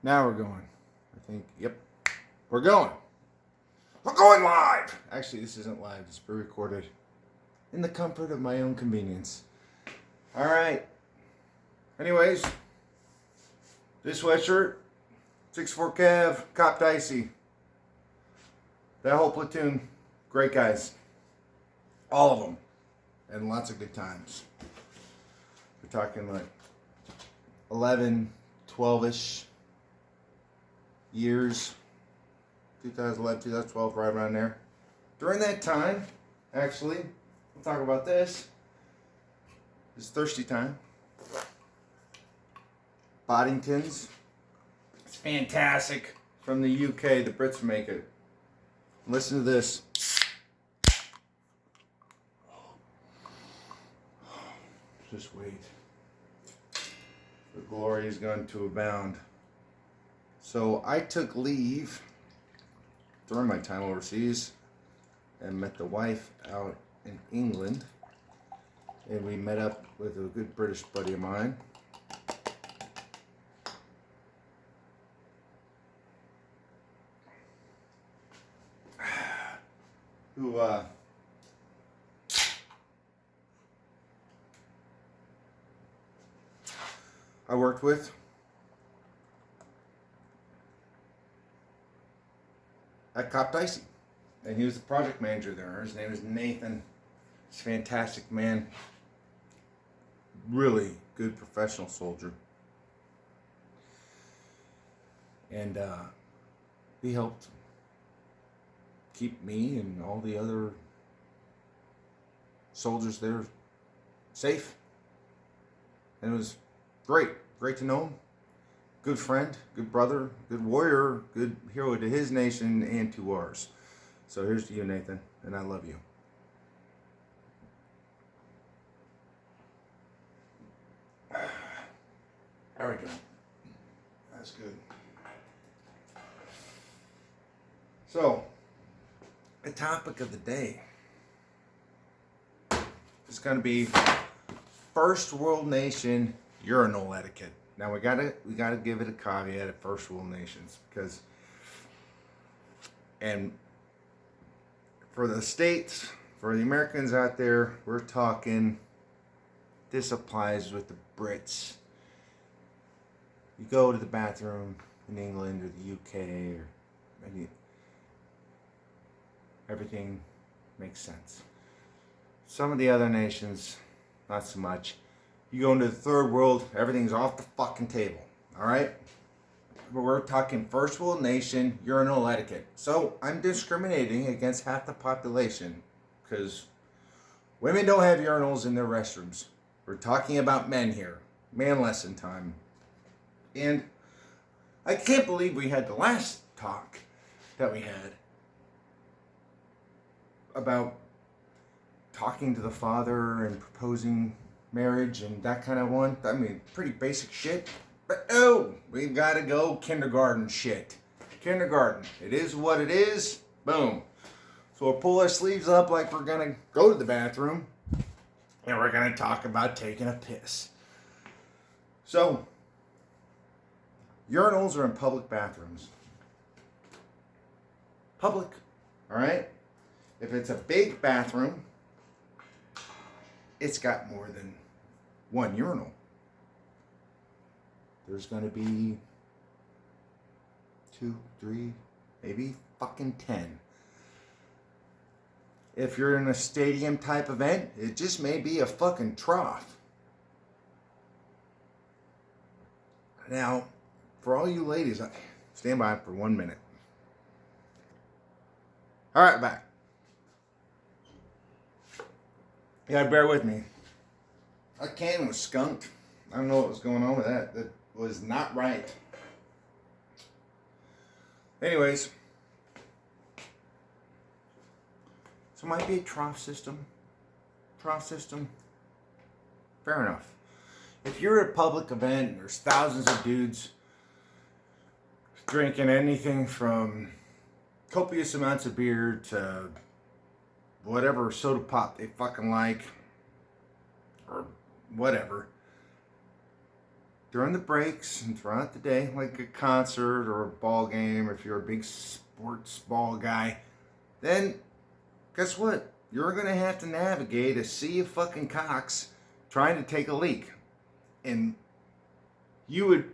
Now we're going. I think, yep. We're going. We're going live! Actually, this isn't live. It's pre-recorded in the comfort of my own convenience. Alright. Anyways, this sweatshirt, 6'4" Cav, Cop Dicey. That whole platoon, great guys. All of them. And lots of good times. We're talking like 11, 12-ish years. 2011, 2012, right around there. During that time, actually, we'll talk about this. It's thirsty time. Boddington's. It's fantastic. From the UK, the Brits make it. Listen to this. Just wait. The glory is going to abound. So I took leave during my time overseas and met the wife out in England. And we met up with a good British buddy of mine. Who I worked with. At Cop Dicey. And he was the project manager there. His name is Nathan. He's a fantastic man. Really good professional soldier. And he helped keep me and all the other soldiers there safe. And it was great. Great to know him. Good friend, good brother, good warrior, good hero to his nation and to ours. So here's to you, Nathan, and I love you. There we go. That's good. So, the topic of the day is going to be first world nation urinal etiquette. Now we gotta give it a caveat at first world nations, because, and for the states, for the Americans out there, we're talking, this applies with the Brits. You go to the bathroom in England or the UK or everything makes sense. Some of the other nations, not so much. You go into the third world, everything's off the fucking table. Alright? But we're talking first world nation urinal etiquette. So I'm discriminating against half the population because women don't have urinals in their restrooms. We're talking about men here. Man lesson time. And I can't believe we had the last talk that we had about talking to the father and proposing marriage and that kind of one. I mean, pretty basic shit. But no, we've got to go kindergarten shit. Kindergarten. It is what it is. Boom. So we'll pull our sleeves up like we're going to go to the bathroom. And we're going to talk about taking a piss. So, urinals are in public bathrooms. Public. Alright? If it's a big bathroom, it's got more than one urinal. There's going to be 2, 3, maybe fucking 10. If you're in a stadium type event, it just may be a fucking trough. Now, for all you ladies, stand by for 1 minute. Alright, back. You gotta bear with me. That can was skunked. I don't know what was going on with that. That was not right. Anyways. So it might be a trough system. Trough system. Fair enough. If you're at a public event and there's thousands of dudes drinking anything from copious amounts of beer to whatever soda pop they fucking like, or whatever, during the breaks and throughout the day, like a concert or a ball game, if you're a big sports ball guy, then guess what? You're going to have to navigate a sea of fucking cocks trying to take a leak. And you would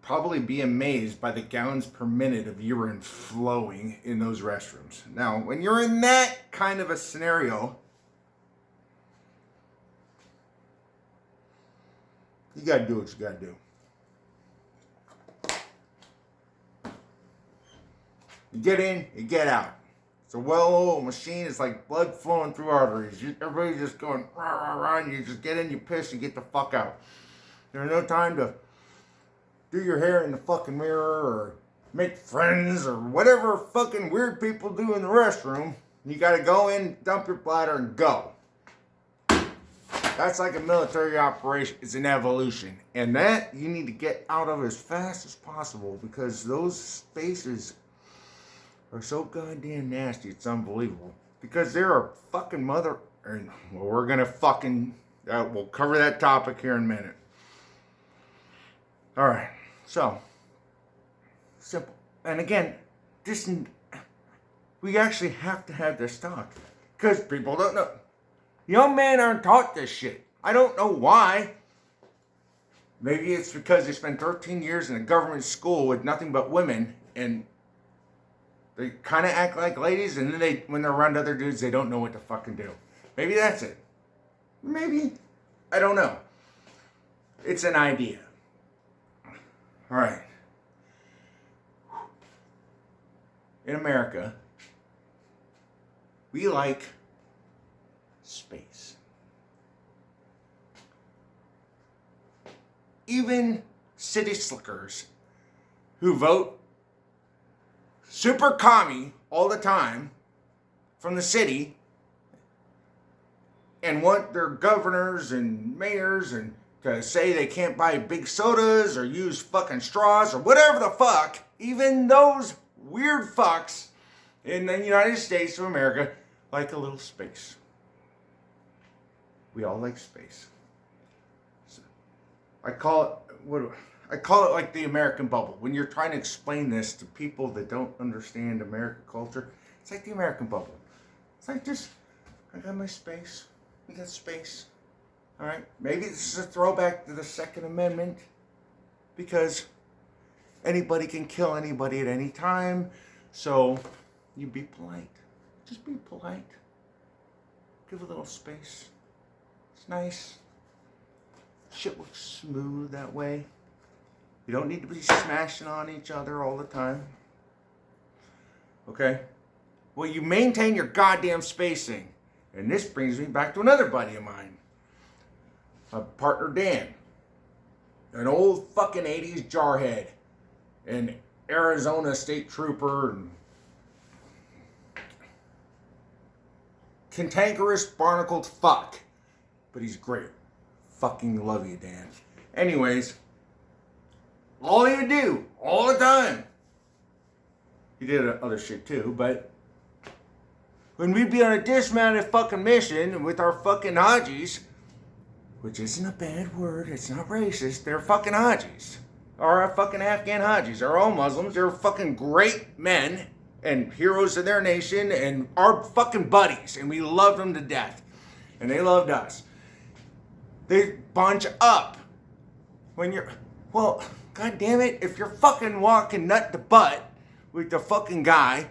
probably be amazed by the gallons per minute of urine flowing in those restrooms. Now, when you're in that kind of a scenario, you got to do what you got to do. You get in, you get out. It's a well-oiled machine. It's like blood flowing through arteries. Everybody's just going rah, rah, rah, and you just get in, you piss, you get the fuck out. There's no time to do your hair in the fucking mirror or make friends or whatever fucking weird people do in the restroom. You gotta go in, dump your bladder, and go. That's like a military operation. It's an evolution. And that you need to get out of as fast as possible because those spaces are so goddamn nasty. It's unbelievable. Because there are fucking well, we're gonna fucking, we'll cover that topic here in a minute. Alright, so, simple. And again, we actually have to have this talk. Because people don't know. Young men aren't taught this shit. I don't know why. Maybe it's because they spent 13 years in a government school with nothing but women, and they kind of act like ladies, and then when they're around other dudes, they don't know what to fucking do. Maybe that's it. Maybe. I don't know. It's an idea. Alright. In America, we like space. Even city slickers who vote super commie all the time from the city and want their governors and mayors and to say they can't buy big sodas or use fucking straws or whatever the fuck, even those weird fucks in the United States of America like a little space. We all like space. So I call it like the American bubble. When you're trying to explain this to people that don't understand American culture, it's like the American bubble. It's like just, I got my space. We got space. All right, maybe this is a throwback to the Second Amendment because anybody can kill anybody at any time. So you be polite. Just be polite. Give a little space. It's nice. Shit looks smooth that way. You don't need to be smashing on each other all the time. Okay? Well, you maintain your goddamn spacing. And this brings me back to another buddy of mine. My partner Dan, an old fucking 80s jarhead, an Arizona state trooper, and cantankerous, barnacled fuck. But he's great. Fucking love you, Dan. Anyways, all he would do, all the time, he did other shit too, but when we'd be on a dismounted fucking mission with our fucking Hajis, which isn't a bad word, it's not racist, they're fucking Hajis. Or our fucking Afghan Hajis. They're all Muslims, they're fucking great men and heroes of their nation and our fucking buddies. And we loved them to death. And they loved us. They bunch up. When you're, well, god damn it, if you're fucking walking nut to butt with the fucking guy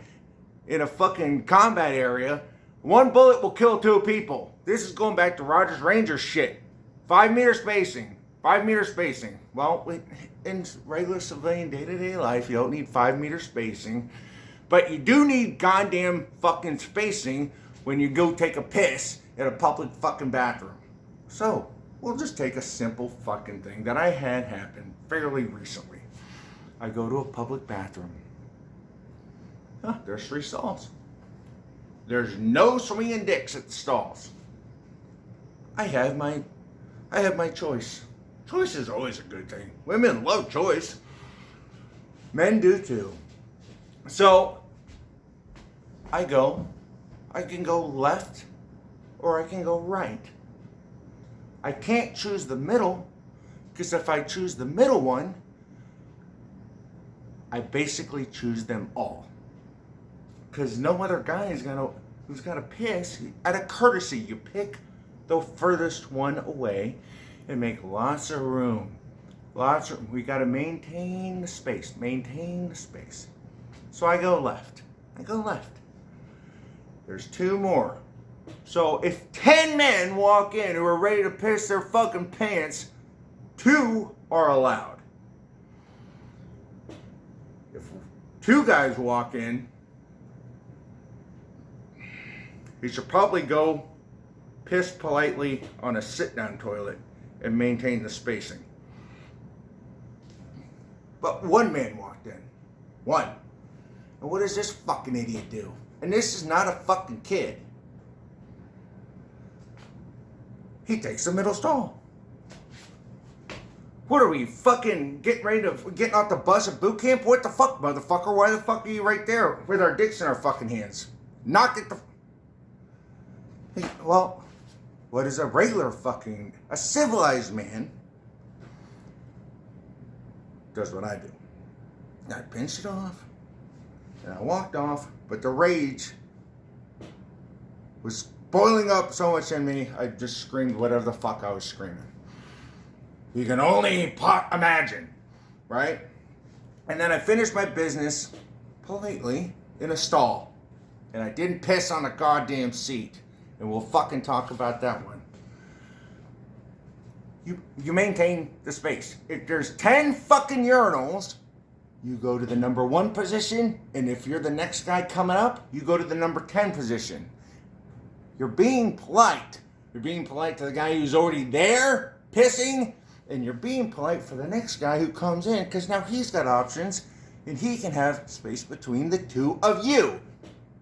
in a fucking combat area, one bullet will kill two people. This is going back to Rogers Rangers shit. 5 meter spacing. 5 meter spacing. Well, in regular civilian day-to-day life, you don't need 5 meter spacing. But you do need goddamn fucking spacing when you go take a piss at a public fucking bathroom. So, we'll just take a simple fucking thing that I had happen fairly recently. I go to a public bathroom. There's 3 stalls. There's no swinging dicks at the stalls. I have my choice. Choice is always a good thing. Women love choice. Men do too. So, I can go left or I can go right. I can't choose the middle Because if I choose the middle one, I basically choose them all. Because no other guy who's gonna piss, out of courtesy, you pick the furthest one away and make lots of room. We gotta maintain the space, So I go left. There's 2 more. So if 10 men walk in who are ready to piss their fucking pants, 2 are allowed. If 2 guys walk in, he should probably go piss politely on a sit-down toilet and maintain the spacing. But 1 man walked in. 1. And what does this fucking idiot do? And this is not a fucking kid. He takes the middle stall. What are we, fucking getting off the bus at boot camp? What the fuck, motherfucker? Why the fuck are you right there with our dicks in our fucking hands? Knock it the... Hey, well, what is a civilized man does what I do. I pinched it off, and I walked off, but the rage was boiling up so much in me, I just screamed whatever the fuck I was screaming. You can only imagine, right? And then I finished my business politely in a stall, and I didn't piss on a goddamn seat, and we'll fucking talk about that one. You maintain the space. If there's 10 fucking urinals, you go to the number 1 position, and if you're the next guy coming up, you go to the number 10 position. You're being polite. You're being polite to the guy who's already there, pissing, and you're being polite for the next guy who comes in, because now he's got options, and he can have space between the 2 of you.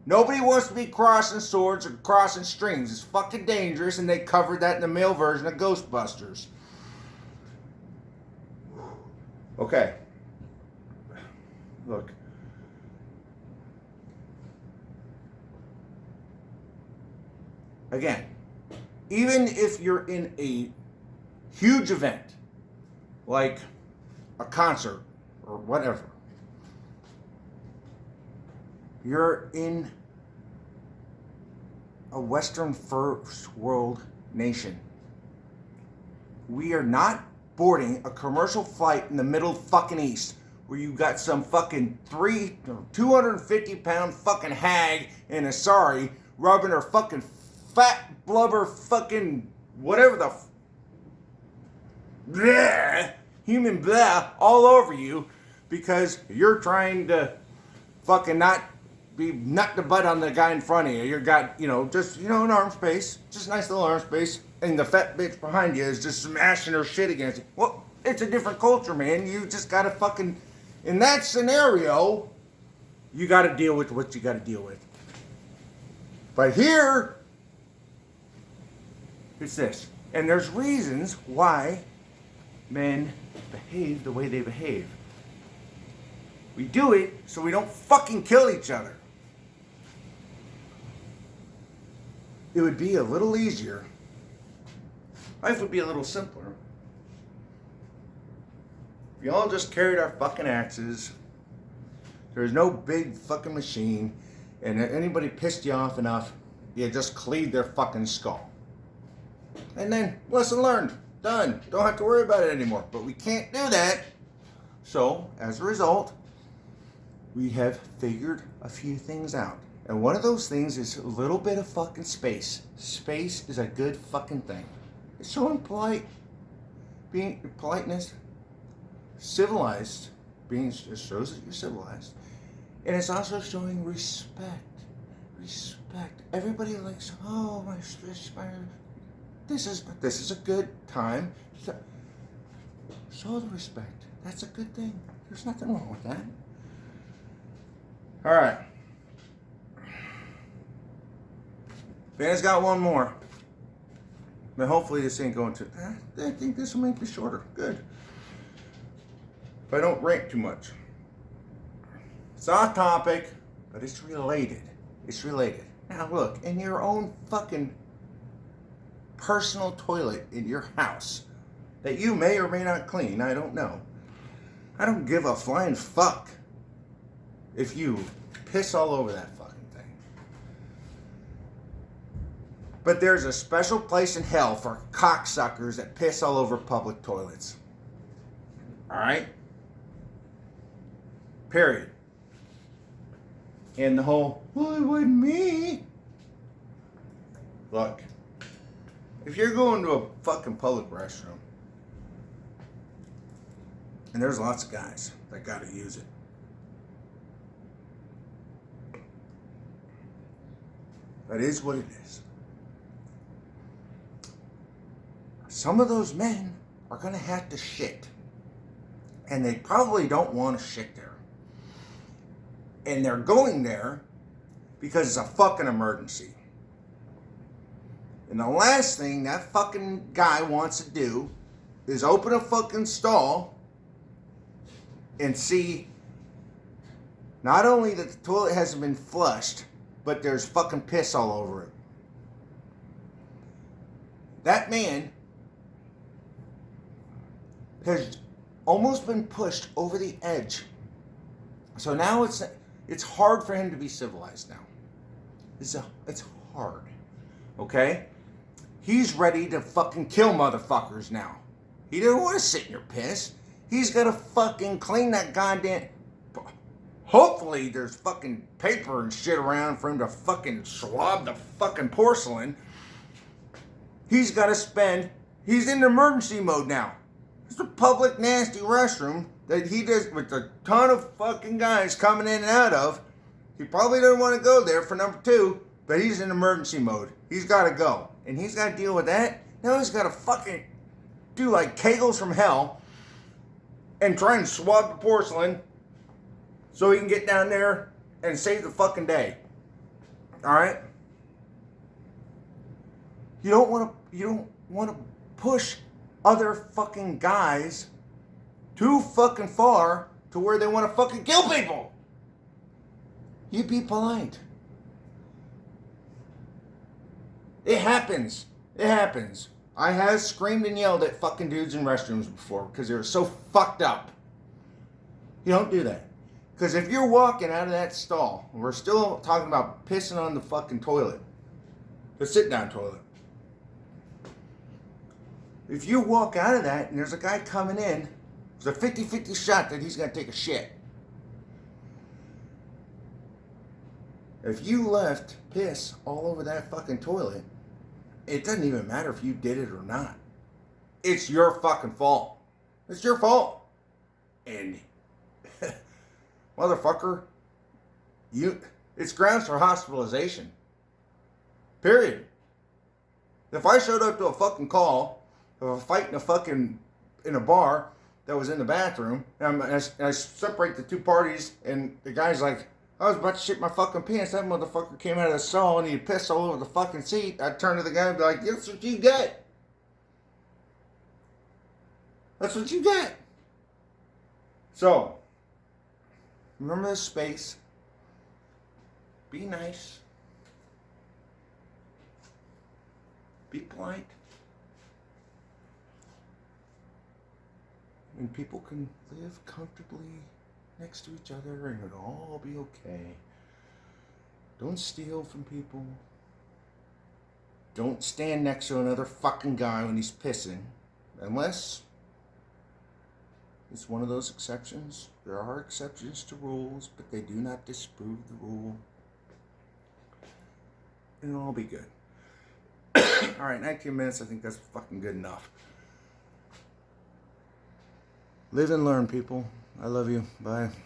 Nobody wants to be crossing swords or crossing strings. It's fucking dangerous, and they covered that in the male version of Ghostbusters. Okay. Look. Again, even if you're in a huge event, like a concert or whatever, you're in a Western first world nation. We are not boarding a commercial flight in the middle fucking East where you got some fucking 250 pound fucking hag in a sari rubbing her fucking fat blubber fucking whatever the bleh, human blah all over you because you're trying to fucking not be nut the butt on the guy in front of you. You got, just, an arm space, just a nice little arm space, and the fat bitch behind you is just smashing her shit against you. Well, it's a different culture, man. You just gotta fucking, in that scenario, you gotta deal with what you gotta deal with. But here, it's this. And there's reasons why men behave the way they behave. We do it so we don't fucking kill each other. It would be a little easier. Life would be a little simpler. If we all just carried our fucking axes, there's no big fucking machine, and if anybody pissed you off enough, you just cleave their fucking skull. And then, lesson learned. Done. Don't have to worry about it anymore. But we can't do that. So, as a result, we have figured a few things out. And one of those things is a little bit of fucking space. Space is a good fucking thing. It's showing politeness, civilized, it shows that you're civilized. And it's also showing respect. Respect. Everybody likes, this is a good time. Show the respect. That's a good thing. There's nothing wrong with that. All right. Van's got one more. But hopefully this ain't going to... I think this will make it shorter. Good. If I don't rant too much. It's off topic, but it's related. It's related. Now look, in your own fucking personal toilet in your house. that you may or may not clean. I don't know. I don't give a flying fuck if you piss all over that fucking thing. But there's a special place in hell for cocksuckers that piss all over public toilets. Alright? Period. And the whole, well, it wasn't me. Look, if you're going to a fucking public restroom, and there's lots of guys that gotta use it, that is what it is. Some of those men are gonna have to shit. And they probably don't want to shit there. And they're going there because it's a fucking emergency. And the last thing that fucking guy wants to do is open a fucking stall and see not only that the toilet hasn't been flushed, but there's fucking piss all over it. That man has almost been pushed over the edge. So now it's hard for him to be civilized now. It's hard. Okay? He's ready to fucking kill motherfuckers now. He doesn't want to sit in your piss. He's got to fucking clean that goddamn... Hopefully there's fucking paper and shit around for him to fucking swab the fucking porcelain. He's got to spend... He's in emergency mode now. It's a public nasty restroom that he does with a ton of fucking guys coming in and out of. He probably doesn't want to go there for number 2, but he's in emergency mode. He's got to go. And he's got to deal with that. Now he's got to fucking do like kegels from hell and try and swab the porcelain so he can get down there and save the fucking day. Alright? You don't want to push other fucking guys too fucking far to where they want to fucking kill people. You be polite. It happens. It happens. I have screamed and yelled at fucking dudes in restrooms before because they were so fucked up. You don't do that. Because if you're walking out of that stall, we're still talking about pissing on the fucking toilet, the sit-down toilet. If you walk out of that and there's a guy coming in, there's a 50-50 shot that he's going to take a shit. If you left piss all over that fucking toilet, it doesn't even matter if you did it or not. It's your fucking fault. It's your fault. And, motherfucker, it's grounds for hospitalization. Period. If I showed up to a fucking call of a fight in a bar that was in the bathroom, and I separate the two parties, and the guy's like, I was about to shit my fucking pants, that motherfucker came out of the stall and he pissed all over the fucking seat, I'd turn to the guy and be like, that's what you get. That's what you get. So, remember this space. Be nice. Be polite. And people can live comfortably next to each other and it'll all be okay. Don't steal from people. Don't stand next to another fucking guy when he's pissing. Unless it's one of those exceptions. There are exceptions to rules, but they do not disprove the rule. And it'll all be good. Alright, 19 minutes, I think that's fucking good enough. Live and learn, people. I love you. Bye.